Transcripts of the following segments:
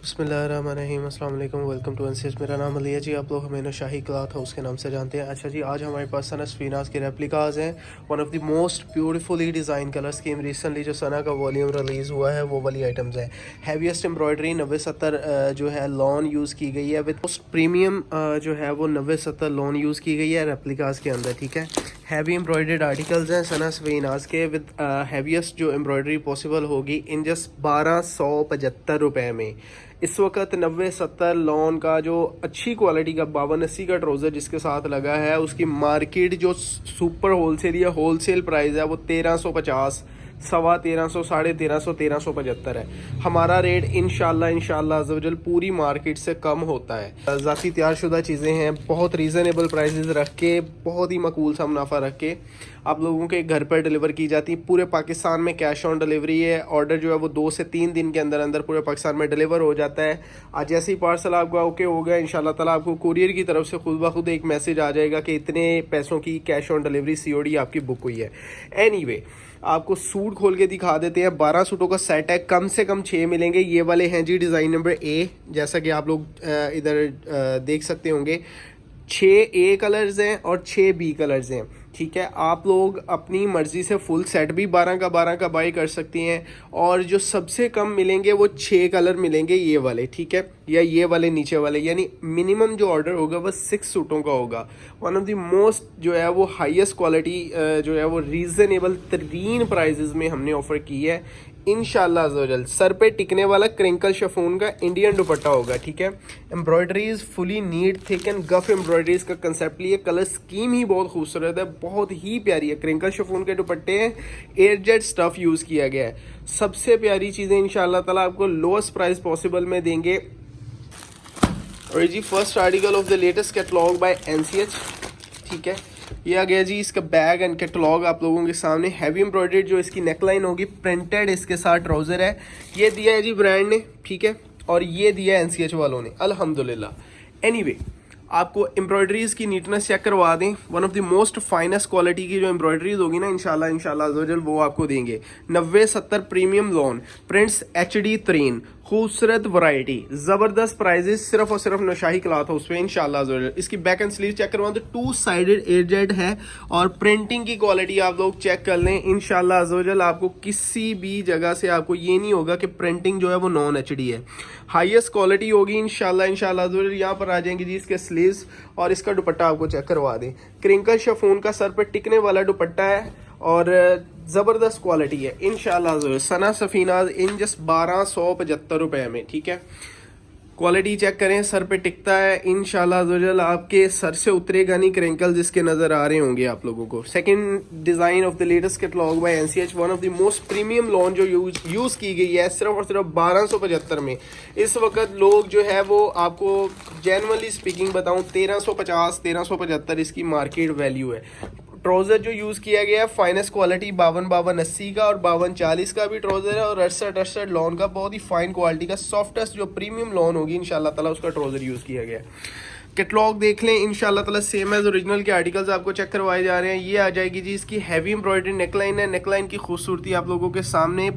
बिस्मिल्लाहिर्रहमानिर्रहीम, अस्सलाम वालेकुम, वेलकम टू एनसीएच। मेरा नाम अली है जी। आप लोग हमें शाही क्लॉथ हाउस के नाम से जानते हैं। अच्छा जी, आज हमारे पास सना स्फीनाज के रेप्लिकाज हैं। One of the most beautifully design colour scheme recently जो सना का वॉल्यूम रिलीज़ हुआ है वो वाली आइटम्स हैं। हैवीएस्ट एम्ब्रॉयडरी 90-70 जो है लॉन यूज़ की गई है। विद मोस्ट प्रीमियम जो है वो 90-70 लॉन यूज़ की गई है रेप्लिकाज के अंदर। ठीक है, हैवी एम्ब्रॉयडर्ड आर्टिकल्स हैं सना स्फीनाज के विद हैवीएस्ट जो एम्ब्रॉयडरी पॉसिबल होगी इन जस्ट 1275 रुपये में। इस वक्त 90-70 लॉन का जो अच्छी क्वालिटी का 52-80 का ट्राउज़र जिसके साथ लगा है, उसकी मार्केट जो सुपर होलसेल या होलसेल प्राइस है वो 1350, 1350, 1350, 1375 है। हमारा रेट इंशाल्लाह अज़्ज़वजल पूरी मार्केट से कम होता है। ज़ाती तैयारशुदा चीज़ें हैं, बहुत रीज़नेबल प्राइसेस रख के, बहुत ही मकबूल सा मुनाफा रख के आप लोगों के घर पर डिलीवर की जाती है। पूरे पाकिस्तान में कैश ऑन डिलीवरी है। ऑर्डर जो है वो 2 से 3 दिन के अंदर अंदर पूरे पाकिस्तान में डिलीवर हो जाता है। आज जैसे ही पार्सल आपका ओके हो गया, इंशाल्लाह ताला आपको कुरियर की तरफ से खुद ब खुद एक मैसेज आ जाएगा कि इतने पैसों की कैश ऑन डिलीवरी COD आपकी बुक हुई है। एनीवे, आपको सूट खोल के दिखा देते हैं। 12 सूटों का सेट है, कम से कम 6 मिलेंगे। ये वाले हैं जी डिज़ाइन नंबर A, जैसा कि आप लोग इधर देख सकते होंगे। 6 A कलर्स हैं और 6 B कलर्स हैं। ठीक है, आप लोग अपनी मर्ज़ी से फुल सेट भी 12 का बाई कर सकती हैं। और जो सबसे कम मिलेंगे वो 6 कलर मिलेंगे, ये वाले। ठीक है, या ये वाले नीचे वाले, यानी मिनिमम जो ऑर्डर होगा वह 6 सूटों का होगा। वन ऑफ द मोस्ट जो है वो हाईएस्ट क्वालिटी जो है वो रीज़नेबल तरीन प्राइजेज़ में हमने ऑफ़र की है। इंशाल्लाह अज़्ज़वजल सर पे टिकने वाला क्रिंकल शिफॉन का इंडियन दुपट्टा होगा। ठीक है, embroideries fully neat thick and गफ एम्ब्रॉयडरीज का कंसेप्ट लिए। कलर स्कीम ही बहुत खूबसूरत है, बहुत ही प्यारी है। क्रिंकल शिफॉन के दुपट्टे हैं, एयरजेट स्टफ यूज़ किया गया है। सबसे प्यारी चीज़ें इंशाल्लाह ताला आपको लोएस्ट प्राइस पॉसिबल में देंगे। और जी first article of the latest catalogue by NCH। ठीक है, ये आ गया जी इसका बैग एंड कैटलॉग आप लोगों के सामने। हैवी एम्ब्रॉयडरी जो इसकी नेकलाइन होगी, प्रिंटेड इसके साथ ट्राउज़र है। ये दिया है जी ब्रांड ने, ठीक है, और ये दिया है NCH वालों ने, अल्हम्दुलिल्लाह। एनीवे, आपको एम्ब्रॉयडरीज़ की नीटनेस चेक करवा दें। One of the most finest quality की जो एम्ब्रॉयडरीज होगी ना, इंशाल्लाह अज़्ज़वजल वो आपको देंगे। 90-70 प्रीमियम लॉन, प्रिंट्स HD तरीन, खूबसूरत वैरायटी, ज़बरदस्त प्राइजेस, सिर्फ और सिर्फ नौशाही क्लॉथ हाउस पे इंशाल्लाह अज़्ज़वजल। इसकी बैक एंड स्लीव चेक करवाऊँ तो 2 साइडेड एयरजेट है। और प्रिंटिंग की क्वालिटी आप लोग चेक कर लें, इंशाल्लाह अज़्ज़वजल आपको किसी भी जगह से आपको ये नहीं होगा कि प्रिंटिंग जो है वो नॉन HD है। हाईएस्ट क्वालिटी होगी इंशाल्लाह अज़्ज़वजल। यहाँ पर आ जाएंगे जी इसके स्लीव्स और इसका दुपट्टा आपको चेक करवा दें। क्रिंकल शिफॉन का सर पर टिकने वाला दुपट्टा है और ज़बरदस्त क्वालिटी है इंशाल्लाह। सना स्फीनाज इन जस्ट 1275 रुपये में। ठीक है, क्वालिटी चेक करें, सर पे टिकता है इंशाल्लाह। आपके सर से उतरेगा नहीं क्रिंकल जिसके नज़र आ रहे होंगे आप लोगों को। Second design of the latest catalogue by NCH, one of the most premium lawn जो यूज़ की गई है सिर्फ और सिर्फ 1275 में। इस वक्त लोग जो है वो आपको जेन्युइनली स्पीकिंग बताऊं 1350, 1375 इसकी मार्केट वैल्यू है। ट्राउज़र जो यूज़ किया गया है फाइनेस्ट क्वालिटी 52-80 का और 52-40 का भी ट्राउज़र है। और 68 लॉन का बहुत ही फाइन क्वालिटी का सॉफ्टेस्ट जो प्रीमियम लॉन होगी इंशाल्लाह ताला उसका ट्राउज़र यूज़ किया गया है। कैटलॉग देख लें इंशाल्लाह ताला, सेम एज ओरिजिनल के आर्टिकल्स आपको चेक करवाए जा रहे हैं। ये आ जाएगी जी इसकी हैवी एम्ब्रॉयडरी नेकलाइन है। नेकलाइन की खूबसूरती आप लोगों के सामने,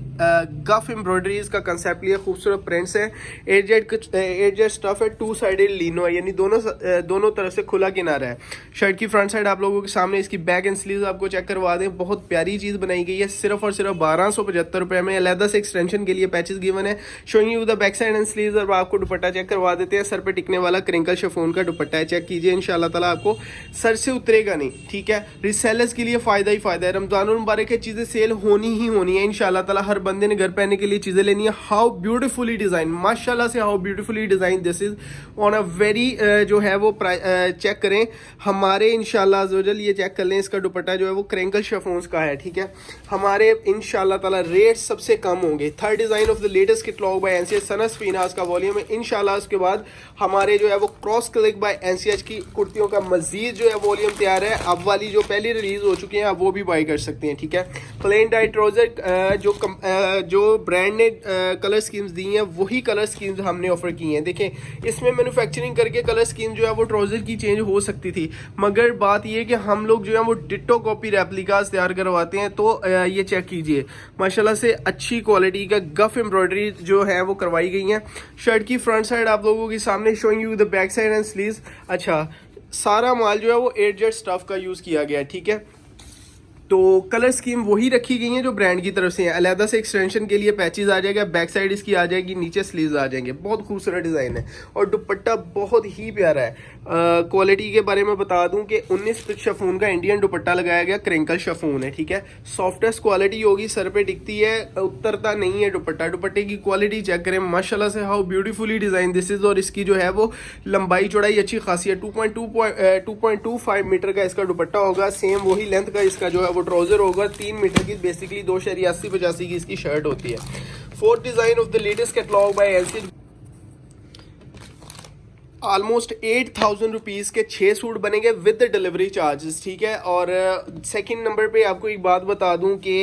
गफ एम्ब्रॉयडरीज का कंसेप्ट लिए, खूबसूरत प्रिंट्स है। एयरजेट स्टफ है, 2 साइडेड लीनो है, यानी दोनों तरफ से खुला किनारा है। शर्ट की फ्रंट साइड आप लोगों के सामने, इसकी बैक एंड स्लीव्स आपको चेक करवा दें। बहुत प्यारी चीज़ बनाई गई है, सिर्फ और सिर्फ 1275 रुपये में। अलहदा से एक्सटेंशन के लिए पैचेस गिवन है। Showing you the back side and sleeves. और आपको दुपट्टा चेक करवा देते हैं। सर पे टिकने वाला क्रिंकल शिफॉन का दुपट्टा है, चेक कीजिए इंशाल्लाह ताला आपको सर से उतरेगा नहीं। ठीक है, रिसेलर्स के लिए फ़ायदा ही फ़ायदा है। रमज़ान मुबारक है, चीज़ें सेल होनी ही होनी है इंशाल्लाह ताला। हर बंदे ने घर पहनने के लिए चीज़ें लेनी है। हाउ ब्यूटीफुली डिज़ाइन, माशाल्लाह से how beautifully design this is on a very जो है वो चेक करें हमारे इंशाल्लाह अज़्ज़वजल। ये चेक कर लें, इसका दुपट्टा जो है वो क्रिंकल शिफॉन्स का है। ठीक है, हमारे इंशाल्लाह ताला रेट सबसे कम होंगे। Third design of the latest catalogue by NCH, Sana Safinaz का वॉल्यूम है इंशाल्लाह। उसके बाद हमारे जो है वो क्रॉस क्लिक बाय एनसीएच की कुर्तियों का मजीद जो है वॉल्यूम तैयार है। अब वाली जो पहली रिलीज हो चुकी हैं आप वो भी बाई कर सकते हैं, ठीक है। प्लेन डाई ट्राउजर जो ब्रांड ने कलर स्कीम्स दी हैं वही कलर स्कीम्स हमने ऑफर की हैं। देखें, इसमें मैन्युफैक्चरिंग करके कलर स्कीम जो है वो ट्राउजर की चेंज हो सकती थी, मगर बात ये है कि हम लोग जो है वो डिट्टो कॉपी रेप्लिकास तैयार करवाते हैं। तो ये चेक कीजिए, माशाल्लाह से अच्छी क्वालिटी का गफ एम्ब्रॉयडरी जो है वो करवाई गई है। शर्ट की फ्रंट साइड आप लोगों के सामने showing you the back side and sleeves. अच्छा, सारा माल जो है वो 8 स्टफ का यूज़ किया गया है, ठीक है। तो कलर स्कीम वही रखी गई है जो ब्रांड की तरफ से है। अलहदा से एक्सटेंशन के लिए पैचेस आ जाएगा, बैक साइड इसकी आ जाएगी, नीचे स्लीव्स आ जाएंगे। बहुत खूबसूरत डिज़ाइन है और दुपट्टा बहुत ही प्यारा है। क्वालिटी के बारे में बता दूं कि 19 पिक शफून का इंडियन दुपट्टा लगाया गया, क्रिंकल शफून है, ठीक है। सॉफ्टेस्ट क्वालिटी होगी, सर पे टिकती है, उतरता नहीं है दुपट्टा। दुपट्टे की क्वालिटी चेक करें माशाल्लाह से, how beautifully design this is. और इसकी जो है वो लंबाई चौड़ाई अच्छी खासी है, 2.25 मीटर का इसका दुपट्टा होगा। सेम वही लेंथ का इसका जो है वो ट्राउजर होगा, 3 मीटर की, बेसिकली 2.80-85 की इसकी शर्ट होती है। Fourth design of the latest catalogue by LC, almost 8000 rupees के 6 सूट बनेंगे विद द डिलीवरी चार्जेस, ठीक है। और सेकंड नंबर पे आपको एक बात बता दूं कि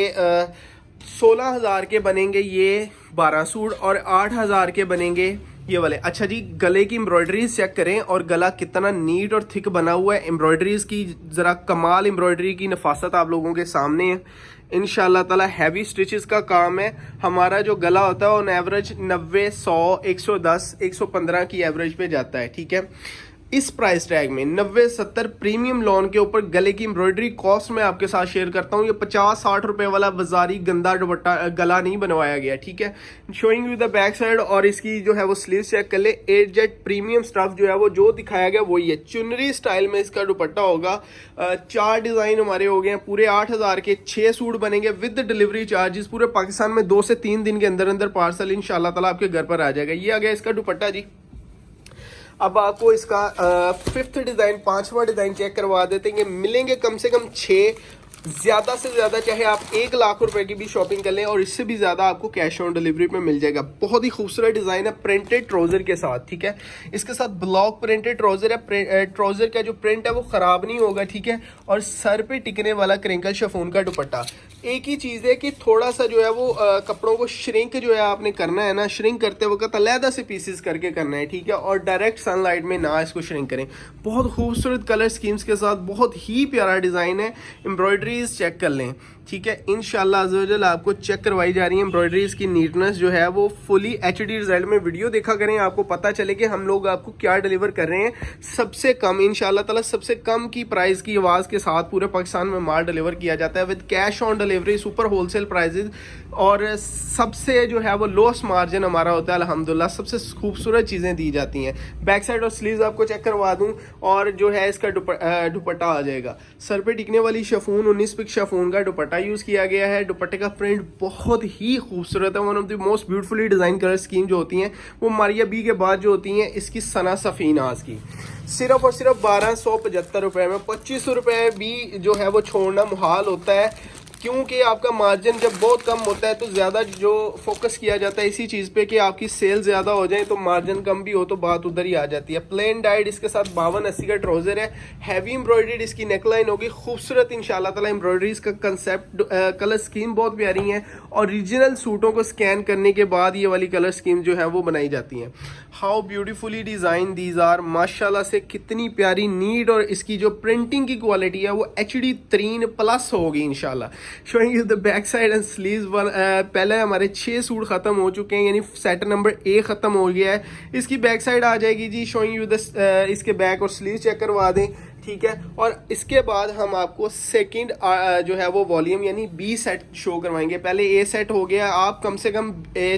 16,000 के बनेंगे ये 12 सूट और 8,000 के बनेंगे ये वाले। अच्छा जी, गले की एम्ब्रॉयडरीज चेक करें और गला कितना नीट और थिक बना हुआ है। एम्ब्रॉयडरीज की ज़रा कमाल एम्ब्रॉयडरी की नफासत आप लोगों के सामने है। इंशाल्लाह ताला हैवी स्टिचेस का काम है। हमारा जो गला होता है ऑन एवरेज 90, 100, 110, 115 की एवरेज पे जाता है, ठीक है। इस प्राइस टैग में 90-70 प्रीमियम लॉन के ऊपर गले की एम्ब्रॉयडरी कॉस्ट मैं आपके साथ शेयर करता हूँ। ये 50-60 रुपए वाला बाजारी गंदा दुपट्टा गला नहीं बनवाया गया, ठीक है। Showing you the back side और इसकी जो है वो स्लीव चेक कर ले। 8 जेट प्रीमियम स्टफ जो है वो जो दिखाया गया वही है। चुनरी स्टाइल में इसका दुपट्टा होगा। 4 डिजाइन हमारे हो गए हैं। पूरे 8,000 के 6 सूट बनेंगे विद डिलीवरी चार्जेस। पूरे पाकिस्तान में 2 से 3 दिन के अंदर अंदर पार्सल इंशाल्लाह ताला आपके घर पर आ जाएगा। ये आ गया इसका दुपट्टा जी। अब आपको इसका 5th डिज़ाइन, 5वां डिज़ाइन चेक करवा देते हैं। मिलेंगे कम से कम 6, ज़्यादा से ज़्यादा चाहे आप 1 लाख रुपए की भी शॉपिंग कर लें और इससे भी ज़्यादा आपको कैश ऑन डिलीवरी पे मिल जाएगा। बहुत ही खूबसूरत डिज़ाइन है, प्रिंटेड ट्राउज़र के साथ, ठीक है। इसके साथ ब्लॉक प्रिंटेड ट्राउज़र है। ट्राउज़र का जो प्रिंट है वो ख़राब नहीं होगा, ठीक है। और सर पे टिकने वाला क्रिंकल शिफॉन का दुपट्टा। एक ही चीज़ है कि थोड़ा सा जो है वो कपड़ों को श्रिंक जो है आपने करना है ना, श्रिंक करते वक्त अलहदा से पीसेस करके करना है, ठीक है। और डायरेक्ट सनलाइट में ना इसको श्रिंक करें। बहुत खूबसूरत कलर स्कीम्स के साथ बहुत ही प्यारा डिज़ाइन है। एम्ब्रॉयडरीज चेक कर लें, ठीक है। इंशाल्लाह अज़्ज़वजल आपको चेक करवाई जा रही है। एम्ब्रॉयडरीज की नीटनेस जो है वो फुली HD रिजल्ट में वीडियो देखा करें, आपको पता चले कि हम लोग आपको क्या डिलीवर कर रहे हैं। सबसे कम इंशाल्लाह ताला सबसे कम की प्राइस की आवाज़ के साथ पूरे पाकिस्तान में माल डिलीवर किया जाता है with cash on delivery, super wholesale prices. और सबसे जो है वो लोएस्ट मार्जिन हमारा होता है अल्हम्दुलिल्लाह। सबसे खूबसूरत चीज़ें दी जाती हैं। बैक साइड और स्लीव्स आपको चेक करवा दूँ और जो है इसका दुपट्टा आ जाएगा। सर पे टिकने वाली शफून 19 पिक शफून का दुपट्टा यूज़ किया गया है। दुपट्टे का प्रिंट बहुत ही खूबसूरत है। One of the most beautifully design colour scheme जो होती हैं वो मारिया बी के बाद जो होती हैं इसकी सना सफीनाज की। सिर्फ और सिर्फ 1275 रुपये में 25 रुपये भी जो है वो छोड़ना मुहाल होता है, क्योंकि आपका मार्जिन जब बहुत कम होता है तो ज़्यादा जो फोकस किया जाता है इसी चीज़ पे कि आपकी सेल ज़्यादा हो जाए, तो मार्जिन कम भी हो तो बात उधर ही आ जाती है। प्लेन डाइड इसके साथ 5280 का ट्राउज़र है। हैवी एम्ब्रॉयडरीड इसकी नेकलाइन होगी, खूबसूरत इंशाल्लाह ताला। एम्ब्रॉयडरीज का कंसेप्ट, कलर स्कीम बहुत प्यारी है। ओरिजिनल सूटों को स्कैन करने के बाद ये वाली कलर स्कीम जो है वो बनाई जाती हैं। How beautifully design these are, माशाल्लाह से कितनी प्यारी नीट। और इसकी जो प्रिंटिंग की क्वालिटी है वो HD 3+ होगी इंशाल्लाह। Showing you the back side and sleeves. पहले हमारे 6 सूट खत्म हो चुके हैं, यानी सेट नंबर 1 खत्म हो गया है। इसकी बैक साइड आ जाएगी जी। शोइंग यू द इसके बैक और स्लीव चेक करवा दें, ठीक है। और इसके बाद हम आपको सेकंड जो है वो वॉल्यूम यानी B सेट शो करवाएंगे। पहले A सेट हो गया, आप कम से कम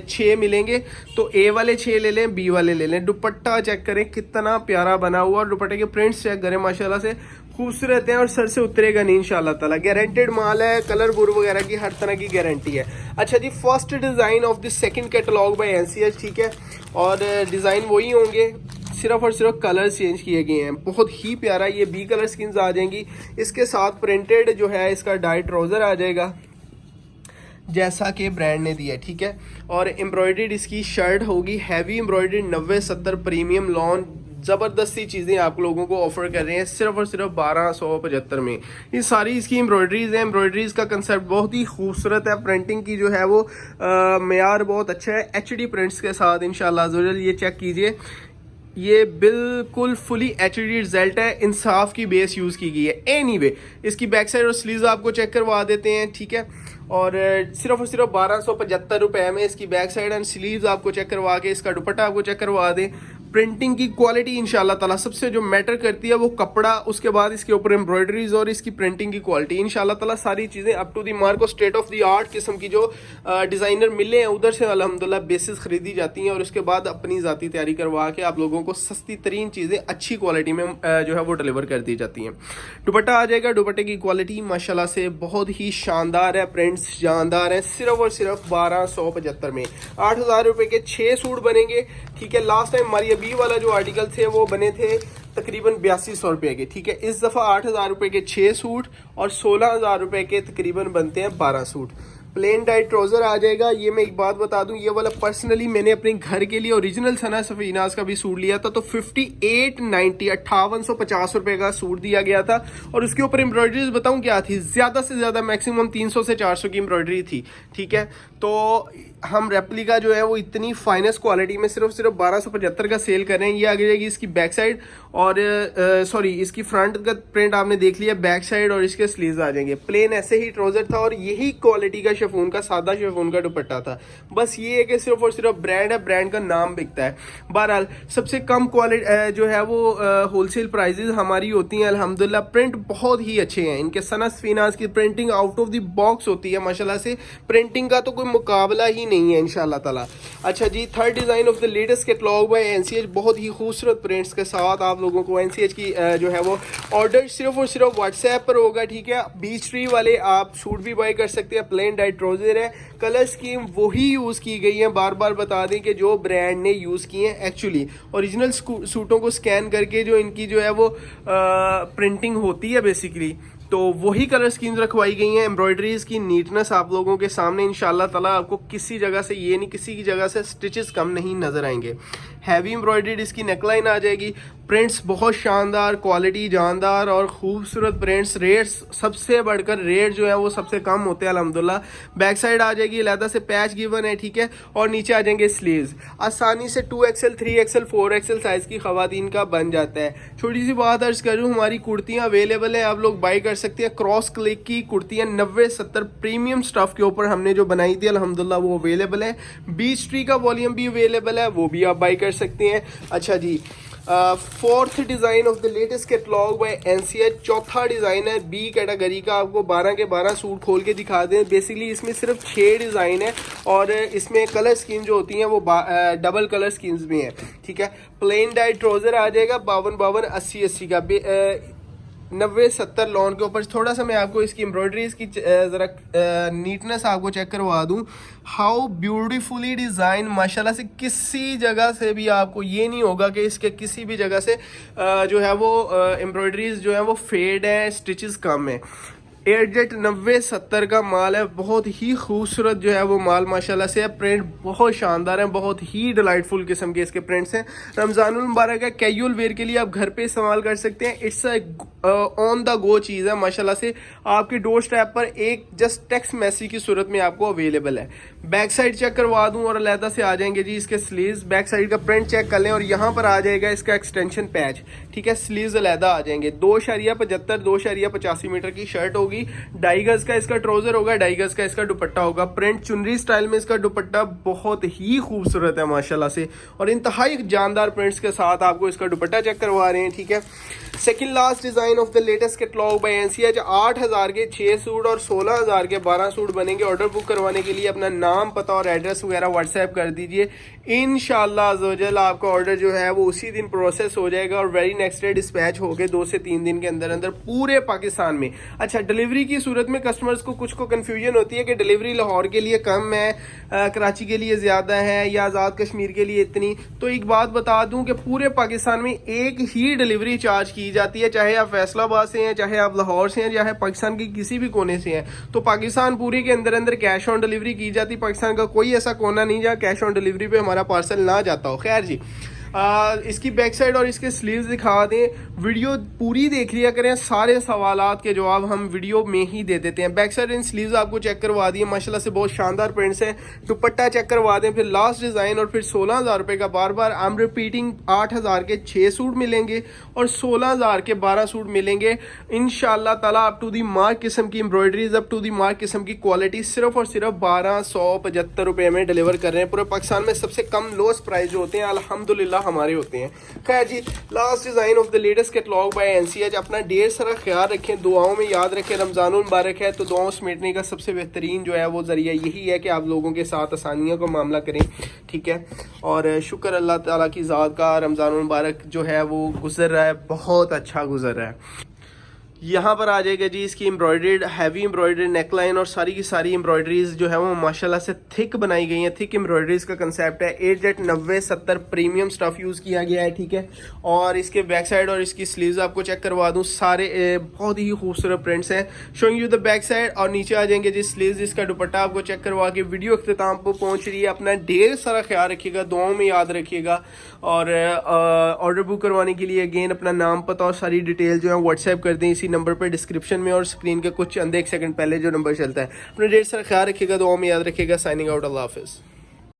6 मिलेंगे तो A वाले 6 ले लें, B वाले ले लें। दुपट्टा चेक करें कितना प्यारा बना हुआ, और दुपट्टे के प्रिंट्स चेक करें माशाल्लाह से खूबसूरत हैं और सर से उतरेगा नहीं इंशाल्लाह ताला। गारंटेड माल है, कलर बुर वगैरह की हर तरह की गारंटी है। अच्छा जी, first design of the second catalogue by NCH, ठीक है। और डिज़ाइन वही होंगे, सिर्फ और सिर्फ कलर चेंज किए गए हैं। बहुत ही प्यारा ये B कलर स्किन्स आ जाएंगी। इसके साथ प्रिंटेड जो है इसका डाई ट्राउज़र आ जाएगा जैसा कि ब्रांड ने दिया है, ठीक है। और एम्ब्रॉयडर्ड इसकी शर्ट होगी, हैवी एम्ब्रॉयडर्ड 90-70 प्रीमियम लॉन ज़बरदस्ती चीज़ें आप लोगों को ऑफर कर रहे हैं सिर्फ और सिर्फ 1275 में। ये सारी इसकी एम्ब्रॉयडरीज है। एम्ब्रॉयडरीज का कंसेप्ट बहुत ही खूबसूरत है। प्रिंटिंग की जो है वो मेयार बहुत अच्छा है, HD प्रिंट्स के साथ इंशाल्लाह ज़रूर। ये चेक कीजिए, ये बिल्कुल फुली HD रिजल्ट है, इंसाफ की बेस यूज़ की गई है। एनीवे इसकी बैक साइड और स्लीव्स आपको चेक करवा देते हैं, ठीक है। और सिर्फ और सिर्फ 1275 रुपए में इसकी बैक साइड एंड स्लीव्स आपको चेक करवा के इसका दुपट्टा आपको चेक करवा दें। प्रिंटिंग की क्वालिटी इंशाल्लाह ताला सबसे जो मैटर करती है वो कपड़ा, उसके बाद इसके ऊपर एम्ब्रॉयडरीज और इसकी प्रिंटिंग की क्वालिटी। इंशाल्लाह ताला सारी चीज़ें अप टू दी मार्क और स्टेट ऑफ द आर्ट किस्म की जो डिज़ाइनर मिले हैं उधर से अल्हम्दुलिल्लाह बेसिस खरीदी जाती हैं और उसके बाद अपनी ज़ाती तैयारी करवा के आप लोगों को सस्ती तरीन चीज़ें अच्छी क्वालिटी में जो है वो डिलीवर कर दी जाती हैं। दुपट्टा आ जाएगा, दुपट्टे की क्वालिटी माशाल्लाह से बहुत ही शानदार है, प्रिंट्स जानदार है। सिर्फ और सिर्फ 1275 में 8000 रुपये के 6 सूट बनेंगे, ठीक है। लास्ट टाइम हमारी अभी वाला जो आर्टिकल थे वो बने थे तकरीबन 8200 रुपये के, ठीक है। इस दफ़ा 8000 रुपये के 6 सूट और 16000 रुपये के तकरीबन बनते हैं 12 सूट। प्लेन टाइट ट्राउजर आ जाएगा। ये मैं एक बात बता दूं, ये वाला पर्सनली मैंने अपने घर के लिए ओरिजिनल सना सफीनाज का भी सूट लिया था तो 5850 रुपए का सूट दिया गया था और उसके ऊपर एम्ब्रॉयडरीज बताऊं क्या थी, ज्यादा से ज्यादा मैक्सिमम 300 से 400 की एम्ब्रॉयडरी थी, ठीक है। तो हम रेप्लिका जो है वो इतनी फाइनेस्ट क्वालिटी में सिर्फ 1275 का सेल कर रहे हैं। ये आ जाएगी इसकी बैक साइड और सॉरी इसकी फ्रंट का प्रिंट आपने देख लिया, बैक साइड और इसके स्लीव्स आ जाएंगे। प्लेन ऐसे ही ट्राउजर था और यही क्वालिटी का शिफॉन का सादा शिफॉन का दुपट्टा था। बस ये है कि सिर्फ और सिर्फ ब्रांड है, ब्रांड का नाम बिकता है। बहरहाल सबसे कम क्वालिटी जो है वो होलसेल प्राइजेज हमारी होती हैं अल्हम्दुलिल्लाह। प्रिंट बहुत ही अच्छे हैं इनके। सना सफीनाज की printing out of the box होती है माशाल्लाह से, प्रिंटिंग का तो कोई मुकाबला ही नहीं है इंशाल्लाह ताला। अच्छा जी, third design of the latest catalogue by NCH, बहुत ही खूबसूरत प्रिंट्स के साथ आप लोगों को NCH की जो है वो ऑर्डर सिर्फ और सिर्फ व्हाट्सएप पर होगा, ठीक है। बीच ट्री वाले आप सूट भी बाय कर सकते हैं। प्लेन डाइट ट्राउजर है, कलर स्कीम वही यूज की गई है, बार बार बता दें कि जो ब्रांड ने यूज किए हैं। एक्चुअली ओरिजिनल सूटों को स्कैन करके जो इनकी जो है वो प्रिंटिंग होती है बेसिकली, तो वही कलर स्कीम्स रखवाई गई हैं। एम्ब्रॉयडरीज की नीटनेस आप लोगों के सामने इंशाल्लाह ताला, आपको किसी जगह से ये नहीं किसी की जगह से स्टिचेस कम नहीं नजर आएंगे। हैवी एम्ब्रॉयडरीड इसकी नेकलाइन आ जाएगी। प्रिंट्स बहुत शानदार, क्वालिटी जानदार और खूबसूरत प्रिंट्स। रेट्स सबसे बढ़कर रेट जो है वो सबसे कम होते हैं अल्हम्दुलिल्लाह। बैक साइड आ जाएगी, अलहदा से पैच गिवन है, ठीक है। और नीचे आ जाएंगे स्लीव्स। आसानी से 2XL 3XL 4XL साइज की खवातीन का बन जाता है। छोटी सी बात अर्ज करूँ, हमारी कुर्तियाँ अवेलेबल है, आप लोग बाई कर सकते हैं। क्रॉस क्लिक की कुर्तियाँ 90-70 प्रीमियम स्टफ के ऊपर हमने जो बनाई थी अल्हम्दुलिल्लाह वो अवेलेबल है। बीच ट्री का वॉल्यूम भी अवेलेबल है, वो भी आप बाई कर सकते हैं। अच्छा जी, fourth design of the latest catalogue by NCH, चौथा डिजाइन है बी कैटेगरी का। आपको 12 के 12 सूट खोल के दिखा दें। बेसिकली इसमें सिर्फ 6 डिजाइन है और इसमें कलर स्कीम जो होती हैं वो डबल कलर स्कीम्स में है, ठीक है। प्लेन डाइट ट्राउजर आ जाएगा 52 80 का 90-70 लॉन के ऊपर। थोड़ा सा मैं आपको इसकी एम्ब्रॉयडरीज की ज़रा नीटनेस आपको चेक करवा दूं। हाउ ब्यूटीफुली डिज़ाइन माशाल्लाह से, किसी जगह से भी आपको ये नहीं होगा कि इसके किसी भी जगह से जो है वो एम्ब्रॉयडरीज जो है वो फेड है, स्टिचेस कम है। एयरजेट 90-70 का माल है, बहुत ही खूबसूरत जो है वो माल माशाल्लाह से है। प्रिंट बहुत शानदार है, बहुत ही डिलाइटफुल किस्म के इसके प्रिंट्स हैं। रमज़ानुल मुबारक है, कैजुअल वेयर के लिए आप घर पे इस्तेमाल कर सकते हैं। इट्स ऑन द गो चीज़ है माशाल्लाह से, आपके डोर स्टेप पर एक जस्ट टेक्स्ट मैसेज की सूरत में आपको अवेलेबल है। बैक साइड चेक करवा दूं और अलहदा से आ जाएंगे जी इसके स्लीव्स। बैक साइड का प्रिंट चेक कर लें और यहाँ पर आ जाएगा इसका एक्सटेंशन पैच, ठीक है। स्लीव्स अलहदा आ जाएंगे। 2.75 2.85 मीटर की शर्ट होगी। 2.5 गज का इसका ट्राउजर होगा, 2.5 गज का इसका दुपट्टा होगा। प्रिंट चुनरी स्टाइल में इसका दुपट्टा बहुत ही खूबसूरत है माशाल्लाह से और इंतहाई जानदार प्रिंट्स के साथ आपको इसका दुपट्टा चेक करवा रहे हैं, ठीक है। Second last design of the latest catalogue by NCH, 8000 के 6 सूट और 16000 के 12 सूट बनेंगे। ऑर्डर बुक करवाने के लिए अपना नाम, पता और एड्रेस वगैरह व्हाट्सएप कर दीजिए। इंशाल्लाह अज़्ज़वजल आपका ऑर्डर जो है वो उसी दिन प्रोसेस हो जाएगा और वेरी नेक्स्ट डे डिस्पैच हो गए 2 से 3 दिन के अंदर अंदर पूरे पाकिस्तान में। अच्छा, डिलीवरी की सूरत में कस्टमर्स को कुछ को कन्फ्यूजन होती है कि डिलीवरी लाहौर के लिए कम है, कराची के लिए ज़्यादा है या आज़ाद कश्मीर के लिए इतनी। तो एक बात बता दूं कि पूरे पाकिस्तान में एक ही डिलीवरी चार्ज की जाती है, चाहे आप फैसलाबाद से हैं, चाहे आप लाहौर से हैं, चाहे पाकिस्तान के किसी भी कोने से हैं। तो पाकिस्तान पूरे के अंदर अंदर कैश ऑन डिलीवरी की जाती है। पाकिस्तान का कोई ऐसा कोना नहीं जहाँ कैश ऑन डिलीवरी पे हमारा पार्सल ना जाता हो। खैर जी, इसकी बैक साइड और इसके स्लीव्स दिखा दें, वीडियो पूरी देख लिया करें, सारे सवालात के जवाब हम वीडियो में ही दे देते हैं। बैक साइड इन स्लीव्स आपको चेक करवा दिए, माशाल्लाह से बहुत शानदार प्रिंट्स हैं। दुपट्टा चेक करवा दें, फिर लास्ट डिज़ाइन और फिर 16,000 रुपये का बार बार आई एम रिपीटिंग 8,000 के 6 सूट मिलेंगे और 16,000 के 12 सूट मिलेंगे इंशाल्लाह ताला। अप टू दी मार्क किस्म की embroideries, up to the mark किस्म की क्वालिटी, सिर्फ और सिर्फ 1275 रुपये में डिलीवर कर रहे हैं। पूरे पाकिस्तान में सबसे कम लोएस्ट प्राइस जो होते हैं अल्हम्दुलिल्लाह हमारे होते हैं। खैर जी, last design of the latest catalogue by NCH. अपना ढेर सारा ख्याल रखें, दुआओं में याद रखें। रमज़ान मुबारक है, तो दुआओं समेटने का सबसे बेहतरीन जो है वो ज़रिया यही है कि आप लोगों के साथ आसानियों का मामला करें, ठीक है। और शुक्र अल्लाह ताला की ज़ात का, रमज़ान मुबारक जो है वो गुजर रहा है, बहुत अच्छा गुजर रहा है। यहाँ पर आ जाएगा जी इसकी एम्ब्रॉयडर्ड, हैवी एम्ब्रॉयडर्ड नेकलाइन और सारी की सारी एम्ब्रॉयडरीज जो है वो माशाल्लाह से थिक बनाई गई हैं। थिक एम्ब्रॉयडरीज का कंसेप्ट है। 8 90 70 प्रीमियम स्टफ यूज़ किया गया है, ठीक है। और इसके बैक साइड और इसकी स्लीव्स आपको चेक करवा दूँ, सारे बहुत ही खूबसूरत प्रिंट्स हैं। Showing you the back side, और नीचे आ जाएंगे जी स्लीव्स। इसका दुपट्टा आपको चेक करवा के वीडियो अख्ताम पर पहुँच रही है। अपना ढेर सारा ख्याल रखिएगा, दुआओं में याद रखिएगा। और ऑर्डर बुक करवाने के लिए अगेन अपना नाम, पता और सारी डिटेल जो है व्हाट्सएप कर दें इसी नंबर पर, डिस्क्रिप्शन में और स्क्रीन के कुछ चंद एक सेकंड पहले जो नंबर चलता है। अपना ढेर सारा ख्याल रखिएगा, दुआओं में याद रखिएगा। साइनिंग आउट, अल्लाह हाफिज़।